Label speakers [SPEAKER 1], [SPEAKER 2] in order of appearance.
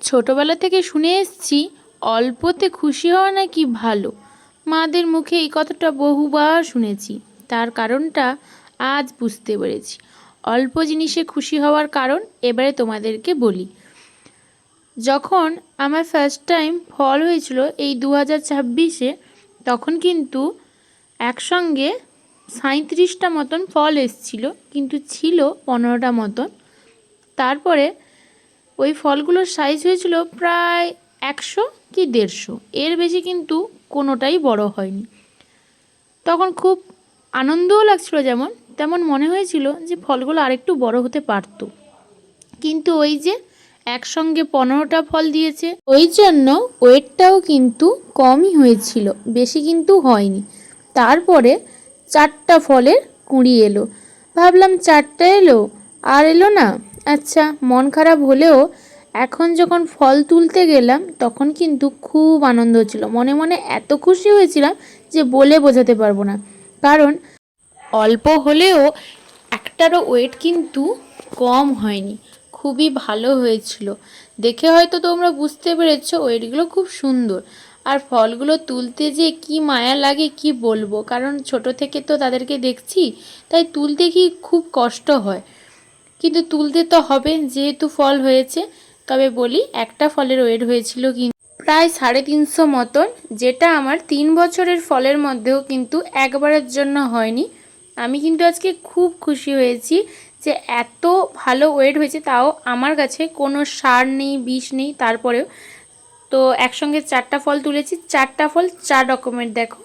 [SPEAKER 1] ছোটবেলা থেকে শুনে এসেছি অল্পতে খুশি হওয়া নাকি ভালো। মাদের মুখে এই কথাটা বহুবার শুনেছি। তার কারণটা আজ বুঝতে পেরেছি। অল্প জিনিসে খুশি হওয়ার কারণ এবারে তোমাদেরকে বলি। যখন আমার ফার্স্ট টাইম ফল হয়েছিল এই 2026-এ, তখন কিন্তু একসঙ্গে 37টা মতন ফল এসেছিল, কিন্তু ছিল 15টা মতন। তারপরে ওই ফলগুলোর সাইজ হয়েছিল প্রায় 100 কি 150, এর বেশি কিন্তু কোনোটাই বড় হয়নি। তখন খুব আনন্দও লাগছিল, যেমন তেমন মনে হয়েছিল যে ফলগুলো আরেকটু বড় হতে পারত। কিন্তু ওই যে একসঙ্গে 15টা ফল দিয়েছে, ওই জন্য ওয়েটটাও কিন্তু কমই হয়েছিল, বেশি কিন্তু হয়নি। তারপরে 4টা ফলের কুঁড়ি এলো। ভাবলাম 4টা এলো, আর এলো না। আচ্ছা, মন খারাপ হলেও এখন যখন ফল তুলতে গেলাম তখন কিন্তু খুব আনন্দ হচ্ছিল। মনে মনে এত খুশি হয়েছিলাম যে বলে বোঝাতে পারবো না। কারণ অল্প হলেও একটারও ওয়েট কিন্তু কম হয়নি, খুবই ভালো হয়েছিল। দেখে হয়তো তোমরা বুঝতে পেরেছো ওয়েটগুলো খুব সুন্দর। আর ফলগুলো তুলতে যে কি মায়া লাগে কি বলবো, কারণ ছোট থেকে তো তাদেরকে দেখছি, তাই তুলতে কি খুব কষ্ট হয়। কিন্তু তুলতে তো হবে যেহেতু ফল হয়েছে। তবে বলি, একটা ফলের ওয়েট হয়েছিল কিন্তু প্রায় 350 মতন, যেটা আমার 3 বছরের ফলের মধ্যেও কিন্তু একবারের জন্য হয়নি। আমি কিন্তু আজকে খুব খুশি হয়েছি যে এত ভালো ওয়েট হয়েছে, তাও আমার কাছে কোনো সার নেই, বিষ নেই। তারপরেও তো একসঙ্গে 4টা ফল তুলেছি, 4টা ফল 4 রকমের। দেখো,